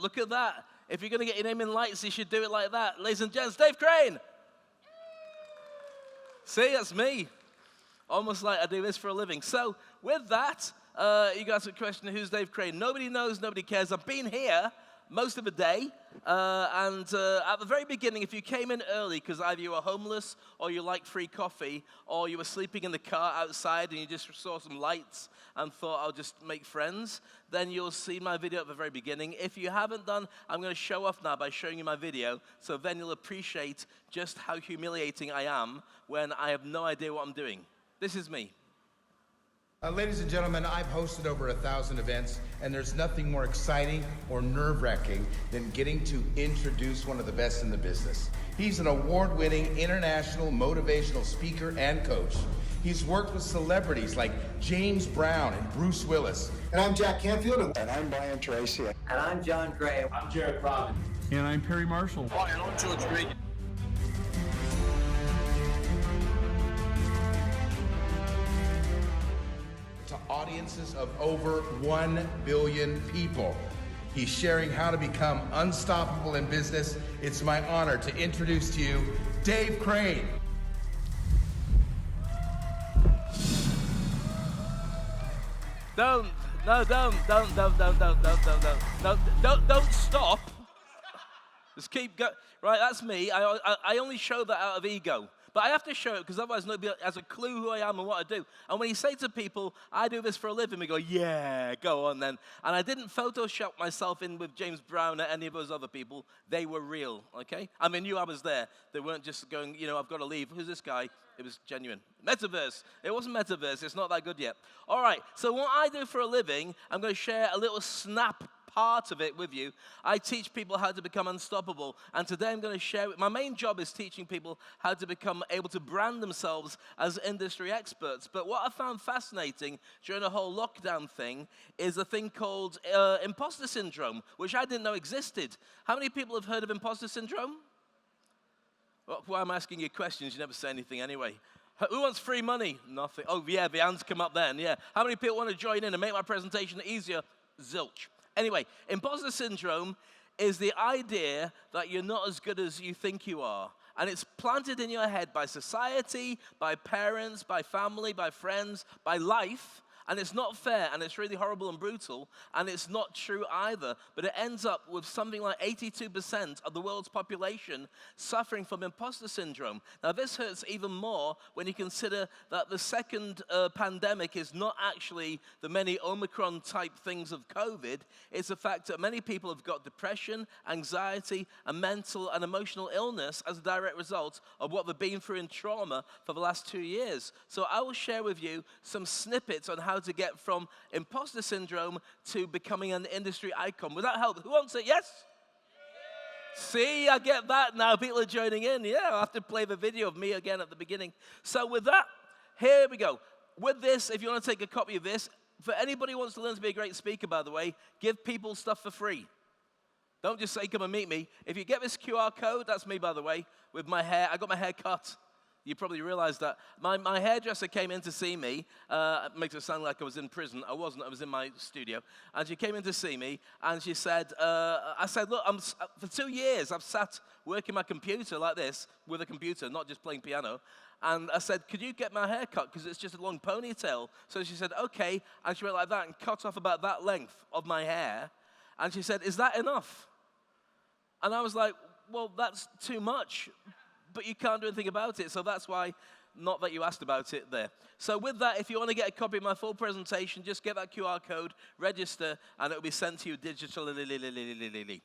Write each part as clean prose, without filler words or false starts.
Look at that. If you're going to get your name in lights, you should do it like that. Ladies and gents, Dave Crane. See, that's me. Almost like I do this for a living. So with that, you guys have a question, who's Dave Crane? Nobody knows, nobody cares. I've been here most of the day, and at the very beginning, if you came in early because either you were homeless or you liked free coffee or you were sleeping in the car outside and you just saw some lights and thought I'll just make friends, then you'll see my video at the very beginning. If you haven't done, I'm going to show off now by showing you my video, so then you'll appreciate just how humiliating I am when I have no idea what I'm doing. This is me. Ladies and gentlemen, I've hosted over 1,000 events, and there's nothing more exciting or nerve-wracking than getting to introduce one of the best in the business. He's an award-winning international motivational speaker and coach. He's worked with celebrities like James Brown and Bruce Willis. And I'm Jack Canfield. And I'm Brian Tracy. And I'm John Gray. I'm Jared Robin. And I'm Perry Marshall. Hi, and I'm George Reed. To audiences of over 1 billion people. He's sharing how to become unstoppable in business. It's my honor to introduce to you Dave Crane. Don't stop. Just keep going. Right, that's me. I only show that out of ego. But I have to show it because otherwise nobody has a clue who I am and what I do. And when you say to people, I do this for a living, we go, yeah, go on then. And I didn't Photoshop myself in with James Brown or any of those other people. They were real, okay? I mean, I was there. They weren't just going, I've got to leave. Who's this guy? It was genuine. Metaverse. It wasn't Metaverse. It's not that good yet. All right, so what I do for a living, I'm going to share a little snap part of it with you. I teach people how to become unstoppable, and today I'm going to share my main job is teaching people how to become able to brand themselves as industry experts. But what I found fascinating during the whole lockdown thing is a thing called Imposter Syndrome, which I didn't know existed. How many people have heard of Imposter Syndrome? Well, why am I asking you questions? You never say anything anyway. Who wants free money? Nothing. Oh yeah, the hands come up then, yeah. How many people want to join in and make my presentation easier? Zilch. Anyway, imposter syndrome is the idea that you're not as good as you think you are. And it's planted in your head by society, by parents, by family, by friends, by life. And it's not fair, and it's really horrible and brutal, and it's not true either. But it ends up with something like 82% of the world's population suffering from imposter syndrome. Now, this hurts even more when you consider that the second pandemic is not actually the many Omicron-type things of COVID. It's the fact that many people have got depression, anxiety, and mental and emotional illness as a direct result of what they've been through in trauma for the last 2 years. So I will share with you some snippets on how to get from imposter syndrome to becoming an industry icon. Would that help? Who wants it? Yes? See, I get that now. People are joining in. Yeah, I'll have to play the video of me again at the beginning. So with that, here we go. With this, if you want to take a copy of this, for anybody who wants to learn to be a great speaker, by the way, give people stuff for free. Don't just say, come and meet me. If you get this QR code, that's me, by the way, with my hair. I got my hair cut. You probably realized that. My hairdresser came in to see me. It makes it sound like I was in prison. I wasn't. I was in my studio. And she came in to see me, and she said, I said, look, for 2 years, I've sat working my computer like this, with a computer, not just playing piano. And I said, could you get my hair cut, because it's just a long ponytail. So she said, okay. And she went like that and cut off about that length of my hair. And she said, is that enough? And I was like, well, that's too much. But you can't do anything about it, so that's why, not that you asked about it there. So with that, if you want to get a copy of my full presentation, just get that QR code, register, and it will be sent to you digitally.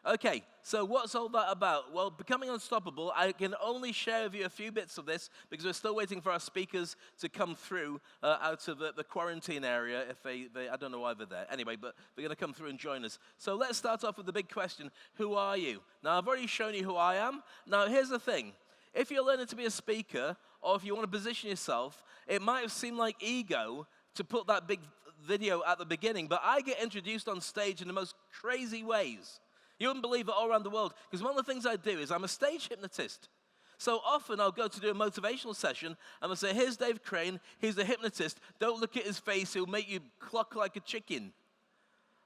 Okay, so what's all that about? Well, becoming unstoppable, I can only share with you a few bits of this because we're still waiting for our speakers to come through out of the quarantine area. If they, I don't know why they're there. Anyway, but they're going to come through and join us. So let's start off with the big question, who are you? Now, I've already shown you who I am. Now, here's the thing. If you're learning to be a speaker, or if you want to position yourself, it might have seemed like ego to put that big video at the beginning, but I get introduced on stage in the most crazy ways. You wouldn't believe it, all around the world. Because one of the things I do is I'm a stage hypnotist. So often I'll go to do a motivational session and I'll say, here's Dave Crane, he's the hypnotist. Don't look at his face, he'll make you cluck like a chicken.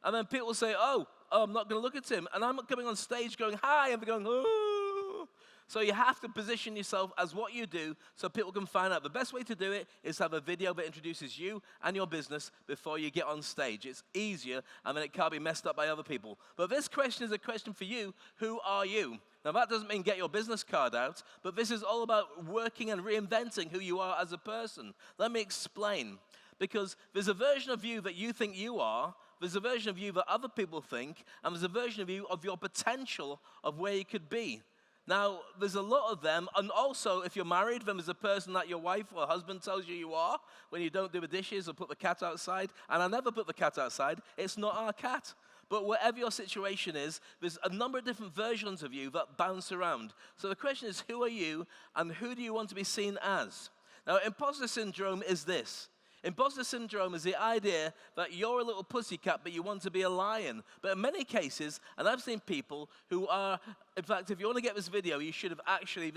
And then people will say, oh, oh, I'm not going to look at him. And I'm coming on stage going, hi, and they're going, oh. So you have to position yourself as what you do so people can find out. The best way to do it is have a video that introduces you and your business before you get on stage. It's easier, and then it can't be messed up by other people. But this question is a question for you. Who are you? Now, that doesn't mean get your business card out, but this is all about working and reinventing who you are as a person. Let me explain. Because there's a version of you that you think you are, there's a version of you that other people think, and there's a version of you of your potential of where you could be. Now, there's a lot of them, and also, if you're married, then there's a person that your wife or husband tells you are when you don't do the dishes or put the cat outside. And I never put the cat outside. It's not our cat. But whatever your situation is, there's a number of different versions of you that bounce around. So the question is, who are you, and who do you want to be seen as? Now, imposter syndrome is this. Imposter syndrome is the idea that you're a little pussycat, but you want to be a lion. But in many cases, and I've seen people who are, in fact, if you want to get this video, you should have actually,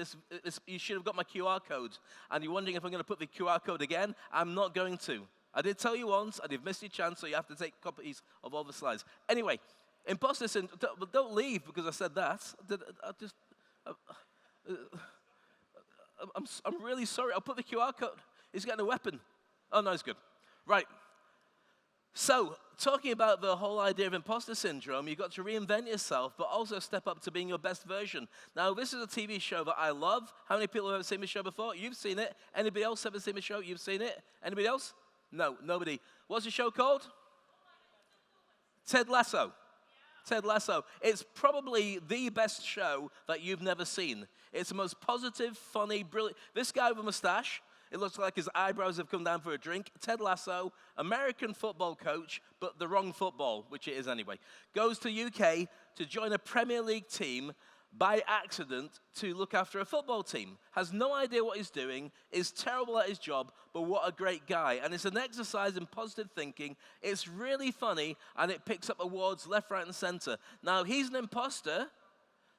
you should have got my QR code. And you're wondering if I'm going to put the QR code again. I'm not going to. I did tell you once, and you've missed your chance, so you have to take copies of all the slides. Anyway, imposter syndrome, don't leave because I said that. I'm really sorry. I'll put the QR code. He's getting a weapon. Oh, no, it's good. Right. So, talking about the whole idea of imposter syndrome, you've got to reinvent yourself, but also step up to being your best version. Now, this is a TV show that I love. How many people have ever seen this show before? You've seen it. Anybody else ever seen the show? You've seen it? Anybody else? No, nobody. What's the show called? Ted Lasso. Ted Lasso. It's probably the best show that you've never seen. It's the most positive, funny, brilliant. This guy with a mustache, it looks like his eyebrows have come down for a drink. Ted Lasso, American football coach, but the wrong football, which it is anyway, goes to UK to join a Premier League team by accident to look after a football team. Has no idea what he's doing, is terrible at his job, but what a great guy. And it's an exercise in positive thinking. It's really funny, and it picks up awards left, right, and center. Now, he's an imposter,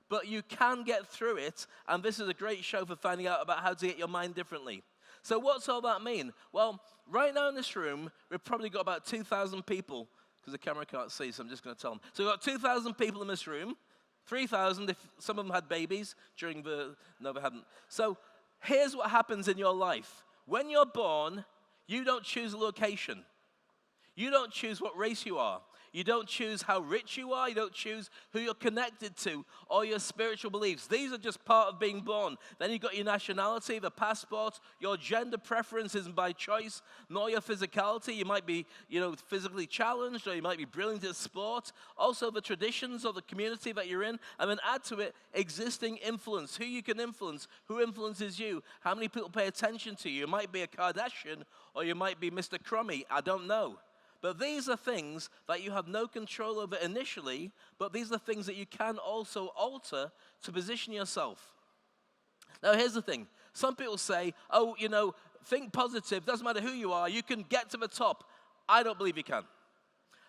but you can get through it, and this is a great show for finding out about how to get your mind differently. So what's all that mean? Well, right now in this room, we've probably got about 2,000 people, because the camera can't see, so I'm just going to tell them. So we've got 2,000 people in this room, 3,000 if some of them had babies during the, no, they hadn't. So here's what happens in your life. When you're born, you don't choose a location. You don't choose what race you are. You don't choose how rich you are. You don't choose who you're connected to or your spiritual beliefs. These are just part of being born. Then you've got your nationality, the passport, your gender preference isn't by choice, nor your physicality. You might be, physically challenged, or you might be brilliant at sport. Also the traditions of the community that you're in. And then add to it existing influence, who you can influence, who influences you, how many people pay attention to you. You might be a Kardashian, or you might be Mr. Crummy. I don't know. But these are things that you have no control over initially, but these are things that you can also alter to position yourself. Now, here's the thing. Some people say, think positive, doesn't matter who you are, you can get to the top. I don't believe you can.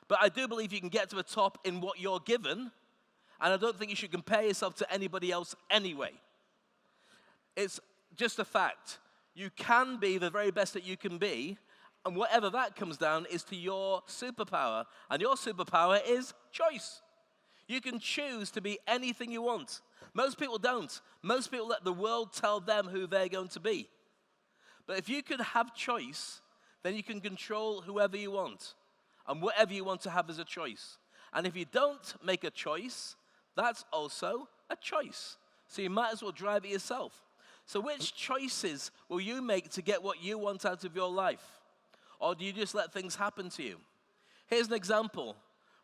But I do believe you can get to the top in what you're given, and I don't think you should compare yourself to anybody else anyway. It's just a fact. You can be the very best that you can be, and whatever that comes down is to your superpower. And your superpower is choice. You can choose to be anything you want. Most people don't. Most people let the world tell them who they're going to be. But if you could have choice, then you can control whoever you want and whatever you want to have as a choice. And if you don't make a choice, that's also a choice. So you might as well drive it yourself. So which choices will you make to get what you want out of your life? Or do you just let things happen to you? Here's an example.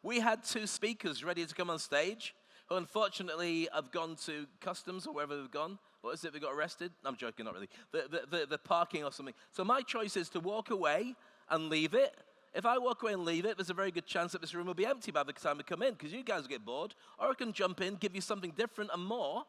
We had 2 speakers ready to come on stage who unfortunately have gone to customs or wherever they've gone. What is it, they got arrested? I'm joking, not really. The parking or something. So my choice is to walk away and leave it. If I walk away and leave it, there's a very good chance that this room will be empty by the time we come in, because you guys get bored. Or I can jump in, give you something different and more,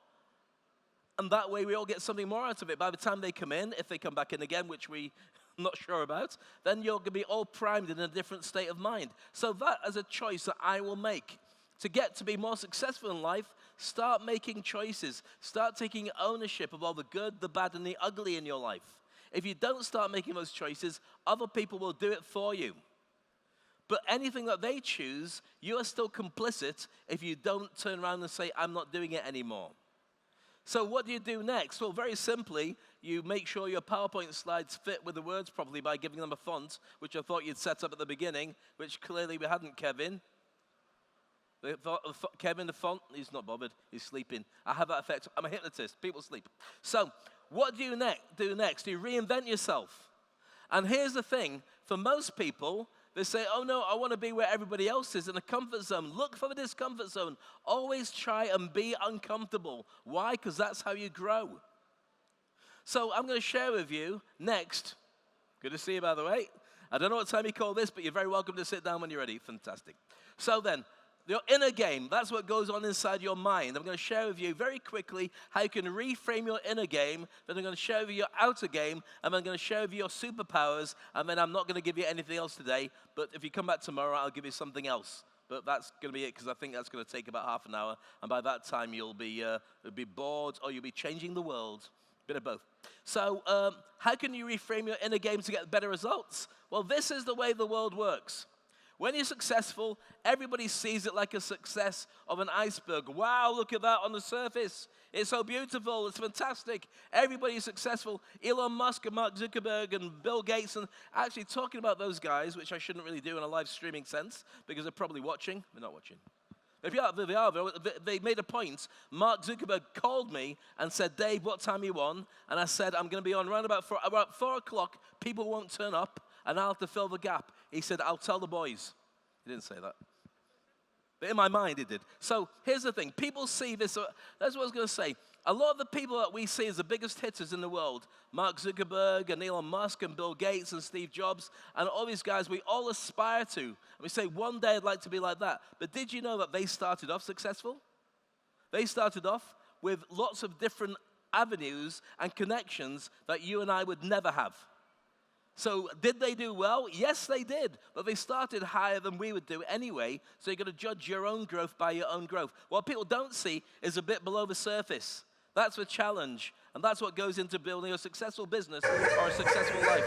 and that way we all get something more out of it. By the time they come in, if they come back in again, which we're not sure about, then you're going to be all primed in a different state of mind. So that is a choice that I will make. To get to be more successful in life, start making choices. Start taking ownership of all the good, the bad, and the ugly in your life. If you don't start making those choices, other people will do it for you. But anything that they choose, you are still complicit if you don't turn around and say, I'm not doing it anymore. So what do you do next? Well, very simply, you make sure your PowerPoint slides fit with the words properly by giving them a font, which I thought you'd set up at the beginning, which clearly we hadn't, Kevin. Kevin, the font, he's not bothered. He's sleeping. I have that effect. I'm a hypnotist. People sleep. So what do you do next? You reinvent yourself. And here's the thing. For most people, they say, oh, no, I want to be where everybody else is in a comfort zone. Look for the discomfort zone. Always try and be uncomfortable. Why? Because that's how you grow. So I'm going to share with you next. Good to see you, by the way. I don't know what time you call this, but you're very welcome to sit down when you're ready. Fantastic. So then, your inner game, that's what goes on inside your mind. I'm going to share with you very quickly how you can reframe your inner game. Then I'm going to share with you your outer game. And I'm going to share with you your superpowers. And then I'm not going to give you anything else today. But if you come back tomorrow, I'll give you something else. But that's going to be it, because I think that's going to take about half an hour. And by that time, you'll be bored, or you'll be changing the world. A bit of both. So how can you reframe your inner game to get better results? Well, this is the way the world works. When you're successful, everybody sees it like a success of an iceberg. Wow, look at that on the surface. It's so beautiful. It's fantastic. Everybody's successful. Elon Musk and Mark Zuckerberg and Bill Gates, and actually talking about those guys, which I shouldn't really do in a live streaming sense because they're probably watching. They're not watching. If they made a point. Mark Zuckerberg called me and said, Dave, what time are you on? And I said, I'm going to be on around about 4 o'clock. People won't turn up, and I'll have to fill the gap. He said, I'll tell the boys. He didn't say that. But in my mind, he did. So here's the thing. People see this. That's what I was going to say. A lot of the people that we see as the biggest hitters in the world, Mark Zuckerberg and Elon Musk and Bill Gates and Steve Jobs and all these guys, we all aspire to. And we say, one day I'd like to be like that. But did you know that they started off successful? They started off with lots of different avenues and connections that you and I would never have. So did they do well? Yes, they did. But they started higher than we would do anyway. So you've got to judge your own growth by your own growth. What people don't see is a bit below the surface. That's the challenge. And that's what goes into building a successful business or a successful life.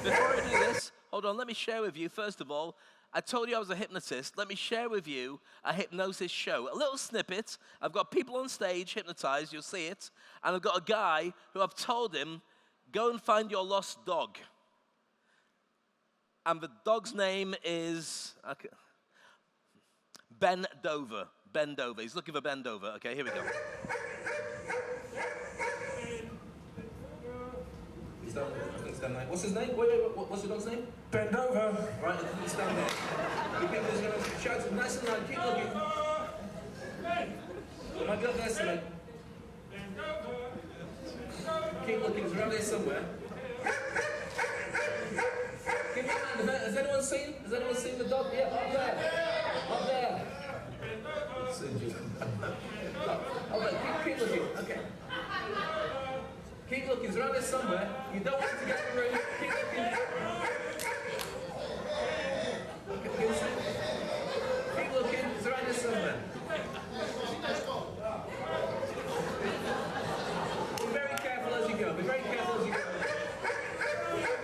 Before I do this, hold on, let me share with you, first of all, I told you I was a hypnotist. Let me share with you a hypnosis show. A little snippet. I've got people on stage hypnotized. You'll see it. And I've got a guy who I've told him, go and find your lost dog. And the dog's name is Ben Dover. Ben Dover. He's looking for Ben Dover. Okay, here we go. He's down there. I think he's down there. What's his name? What's the dog's name? Ben Dover. Right, I think he's down there. You people are going to shout nice and loud. Keep looking. Might be up there somewhere. Keep looking. He's around here somewhere. Has anyone seen the dog? Yeah, up there. Up there. Keep looking. Okay. Keep looking. It's around there somewhere. You don't want to get in the room. Keep looking. Keep looking. It's around there somewhere. Be very careful as you go. Be very careful as you go.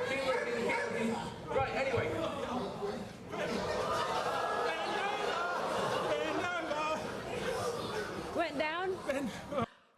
Keep looking. Right, anyway. Went down?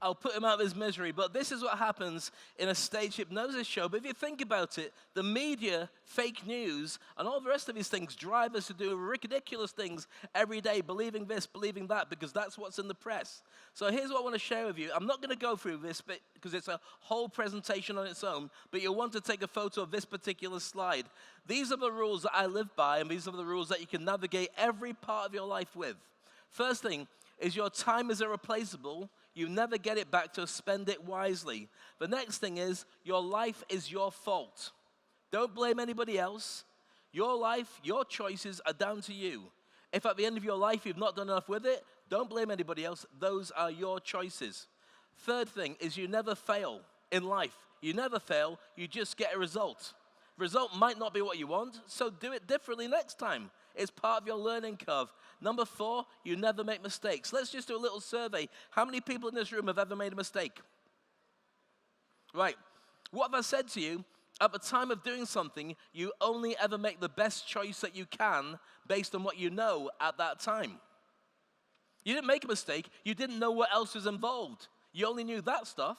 I'll put him out of his misery, but this is what happens in a stage hypnosis show. But if you think about it, the media, fake news, and all the rest of these things drive us to do ridiculous things every day, believing this, believing that, because that's what's in the press. So here's what I want to share with you. I'm not going to go through this bit because it's a whole presentation on its own, but you'll want to take a photo of this particular slide. These are the rules that I live by, and these are the rules that you can navigate every part of your life with. First thing is your time is irreplaceable. You never get it back, to spend it wisely. The next thing is your life is your fault. Don't blame anybody else. Your life, your choices are down to you. If at the end of your life you've not done enough with it, don't blame anybody else. Those are your choices. Third thing is you never fail in life. You never fail. You just get a result. The result might not be what you want, so do it differently next time. It's part of your learning curve. Number 4, you never make mistakes. Let's just do a little survey. How many people in this room have ever made a mistake? Right. What have I said to you? at the time of doing something, you only ever make the best choice that you can based on what you know at that time. You didn't make a mistake. You didn't know what else was involved. You only knew that stuff.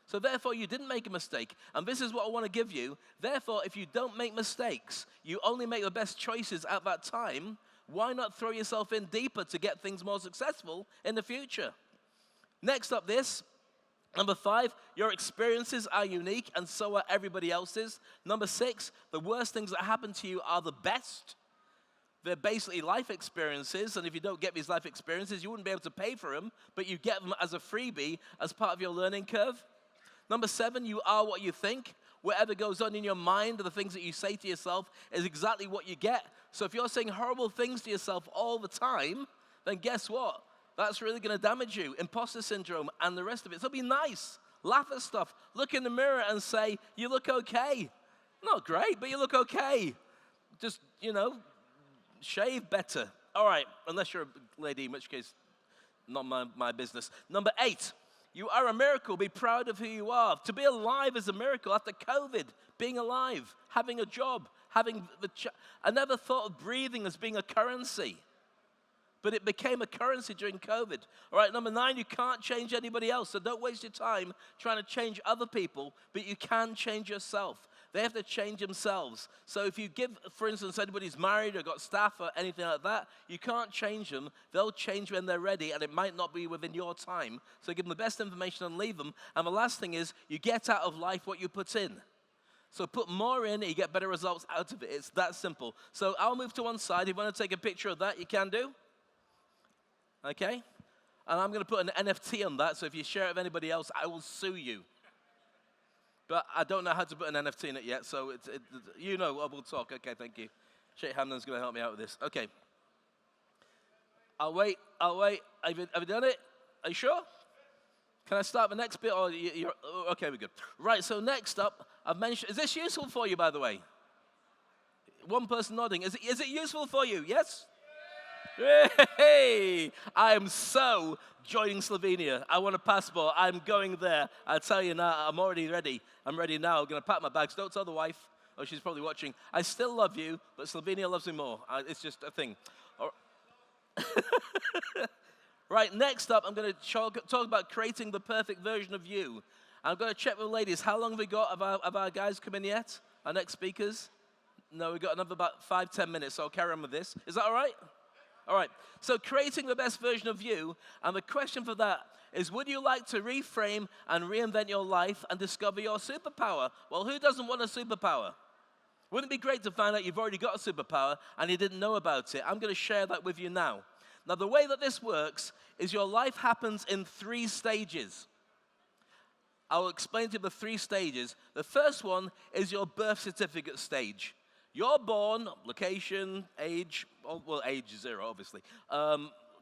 So therefore, you didn't make a mistake. And this is what I want to give you. Therefore, if you don't make mistakes, you only make the best choices at that time, why not throw yourself in deeper to get things more successful in the future? Next up this, number 5, your experiences are unique and so are everybody else's. Number 6, the worst things that happen to you are the best. They're basically life experiences, and if you don't get these life experiences, you wouldn't be able to pay for them, but you get them as a freebie, as part of your learning curve. Number 7, you are what you think. Whatever goes on in your mind, the things that you say to yourself, is exactly what you get. So if you're saying horrible things to yourself all the time, then guess what? That's really going to damage you. Imposter syndrome and the rest of it. So be nice. Laugh at stuff. Look in the mirror and say, you look okay. Not great, but you look okay. Just, shave better. All right, unless you're a lady, in which case, not my business. Number 8, you are a miracle. Be proud of who you are. To be alive is a miracle. After COVID, being alive, having a job, I never thought of breathing as being a currency, but it became a currency during COVID. All right, number 9, you can't change anybody else, so don't waste your time trying to change other people, but you can change yourself. They have to change themselves. So if you give, for instance, anybody's married or got staff or anything like that, you can't change them. They'll change when they're ready, and it might not be within your time. So give them the best information and leave them. And the last thing is, you get out of life what you put in. So put more in, and you get better results out of it. It's that simple. So I'll move to one side. If you want to take a picture of that, you can do. Okay? And I'm going to put an NFT on that, so if you share it with anybody else, I will sue you. But I don't know how to put an NFT in it yet, so we'll talk. Okay, thank you. Sheikh Hamdan's going to help me out with this. Okay. I'll wait. Have you done it? Are you sure? Can I start the next bit? Or you're okay, we're good. Right, so next up, I've mentioned, is this useful for you, by the way? One person nodding. Is it useful for you? Yes? Hey, I am so joining Slovenia. I want a passport. I'm going there. I tell you now, I'm already ready. I'm ready now. I'm going to pack my bags. Don't tell the wife. Oh, she's probably watching. I still love you, but Slovenia loves me more. It's just a thing. Right, next up, I'm going to talk about creating the perfect version of you. I'm going to check with the ladies. How long have we got of our guys come in yet? Our next speakers? No, we've got another about 5-10 minutes, so I'll carry on with this. Is that all right? All right, so creating the best version of you, and the question for that is, would you like to reframe and reinvent your life and discover your superpower? Well, who doesn't want a superpower? Wouldn't it be great to find out you've already got a superpower and you didn't know about it? I'm going to share that with you now. Now, the way that this works is your life happens in 3 stages. I'll explain to you the 3 stages. The first one is your birth certificate stage. You're born, location, age, well, age is 0, obviously.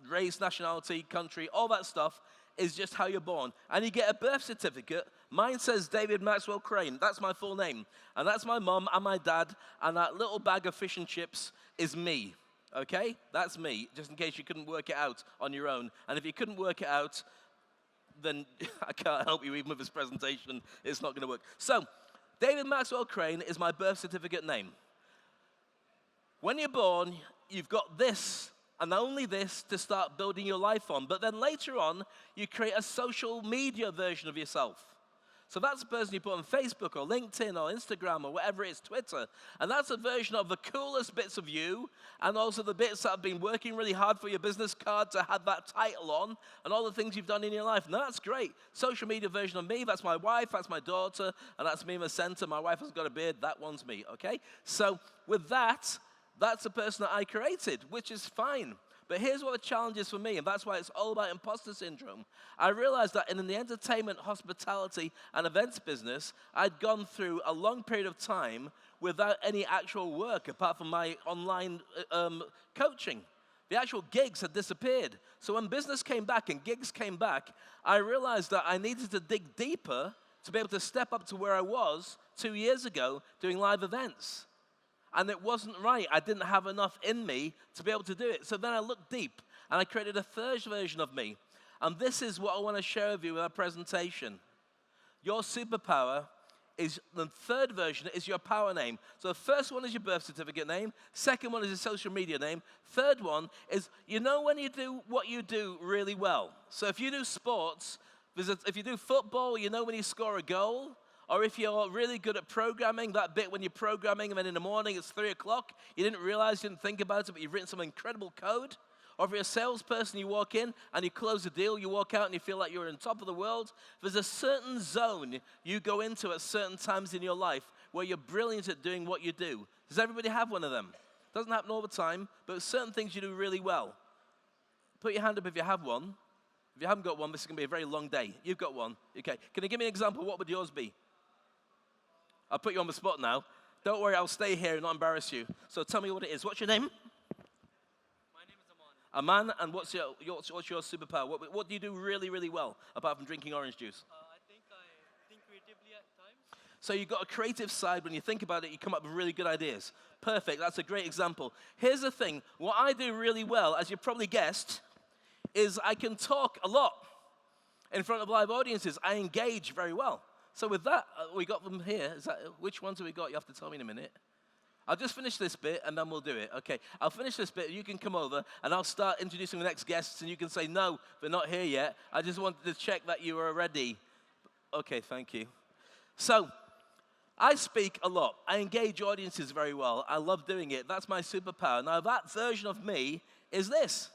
Race, nationality, country, all that stuff is just how you're born. And you get a birth certificate. Mine says David Maxwell Crane. That's my full name. And that's my mum and my dad. And that little bag of fish and chips is me. Okay? That's me, just in case you couldn't work it out on your own. And if you couldn't work it out, then I can't help you even with this presentation. It's not going to work. So, David Maxwell Crane is my birth certificate name. When you're born, you've got this and only this to start building your life on. But then later on, you create a social media version of yourself. So that's the person you put on Facebook or LinkedIn or Instagram or whatever it is, Twitter. And that's a version of the coolest bits of you and also the bits that have been working really hard for your business card to have that title on and all the things you've done in your life. And that's great. Social media version of me, that's my wife, that's my daughter, and that's me in the center. My wife has got a beard, that one's me, okay? So with that, that's the person that I created, which is fine. But here's what the challenge is for me, and that's why it's all about imposter syndrome. I realized that in the entertainment, hospitality, and events business, I'd gone through a long period of time without any actual work apart from my online coaching. The actual gigs had disappeared. So when business came back and gigs came back, I realized that I needed to dig deeper to be able to step up to where I was 2 years ago doing live events. And it wasn't right. I didn't have enough in me to be able to do it. So then I looked deep, and I created a third version of me. And this is what I want to share with you in our presentation. Your superpower is the third version is your power name. So the first one is your birth certificate name. Second one is your social media name. Third one is, you know when you do what you do really well. So if you do sports, if you do football, you know when you score a goal. Or if you're really good at programming, that bit when you're programming and then in the morning it's 3 o'clock, you didn't realize, you didn't think about it, but you've written some incredible code. Or if you're a salesperson, you walk in and you close a deal, you walk out and you feel like you're on top of the world. There's a certain zone you go into at certain times in your life where you're brilliant at doing what you do. Does everybody have one of them? Doesn't happen all the time, but certain things you do really well. Put your hand up if you have one. If you haven't got one, this is going to be a very long day. You've got one. Okay. Can you give me an example? What would yours be? I'll put you on the spot now. Don't worry, I'll stay here and not embarrass you. So tell me what it is. What's your name? Aman, and what's your superpower? What do you do really, really well, apart from drinking orange juice? I think creatively at times. So you've got a creative side. When you think about it, you come up with really good ideas. Perfect. That's a great example. Here's the thing. What I do really well, as you probably guessed, is I can talk a lot in front of live audiences. I engage very well. So with that, we got them here. Which ones have we got? You have to tell me in a minute. I'll just finish this bit, and then we'll do it. Okay, I'll finish this bit. You can come over, and I'll start introducing the next guests, and you can say, no, they're not here yet. I just wanted to check that you were ready. Okay, thank you. So I speak a lot. I engage audiences very well. I love doing it. That's my superpower. Now, that version of me is this.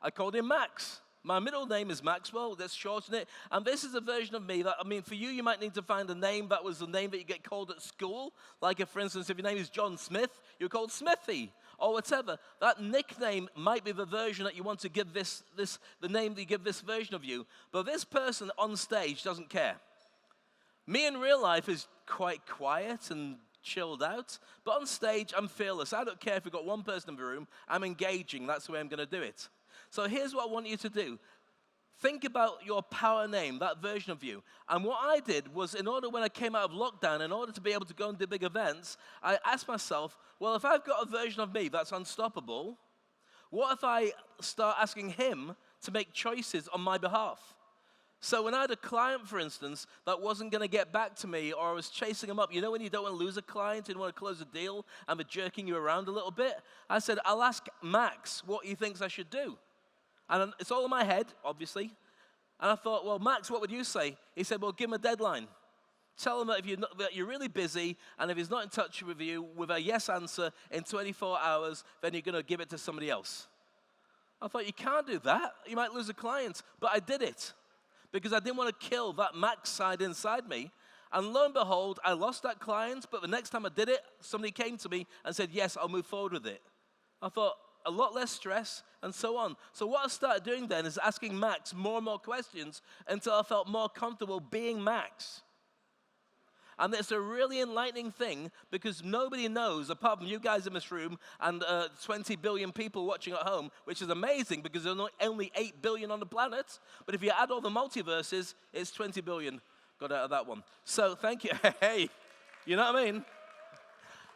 I called him Max. My middle name is Maxwell, let's shorten it. And this is a version of me that, for you, you might need to find a name that was the name that you get called at school. Like, for instance, if your name is John Smith, you're called Smithy, or whatever. That nickname might be the version that you want to give the name that you give this version of you. But this person on stage doesn't care. Me in real life is quite quiet and chilled out, but on stage, I'm fearless. I don't care if we've got one person in the room, I'm engaging, that's the way I'm gonna do it. So here's what I want you to do. Think about your power name, that version of you. And what I did was, in order when I came out of lockdown, in order to be able to go and do big events, I asked myself, well, if I've got a version of me that's unstoppable, what if I start asking him to make choices on my behalf? So when I had a client, for instance, that wasn't going to get back to me, or I was chasing him up, you know when you don't want to lose a client and you want to close a deal and they're jerking you around a little bit? I said, I'll ask Max what he thinks I should do. And it's all in my head, obviously. And I thought, well, Max, what would you say? He said, well, give him a deadline. Tell him that that you're really busy, and if he's not in touch with you with a yes answer in 24 hours, then you're going to give it to somebody else. I thought, you can't do that. You might lose a client. But I did it because I didn't want to kill that Max side inside me. And lo and behold, I lost that client, but the next time I did it, somebody came to me and said, yes, I'll move forward with it. I thought, a lot less stress, and so on. So what I started doing then is asking Max more and more questions until I felt more comfortable being Max. And it's a really enlightening thing because nobody knows, apart from you guys in this room and 20 billion people watching at home, which is amazing because there's only 8 billion on the planet. But if you add all the multiverses, it's 20 billion. Got out of that one. So thank you. Hey, you know what I mean?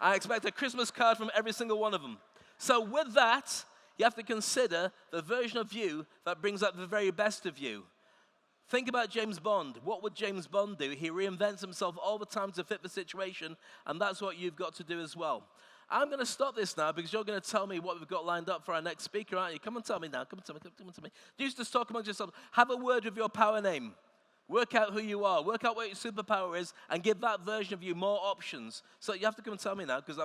I expect a Christmas card from every single one of them. So with that, you have to consider the version of you that brings out the very best of you. Think about James Bond. What would James Bond do? He reinvents himself all the time to fit the situation, and that's what you've got to do as well. I'm going to stop this now because you're going to tell me what we've got lined up for our next speaker, aren't you? Come and tell me now. Come and tell me. Come and tell me. You just talk amongst yourselves. Have a word with your power name. Work out who you are. Work out what your superpower is and give that version of you more options. So you have to come and tell me now because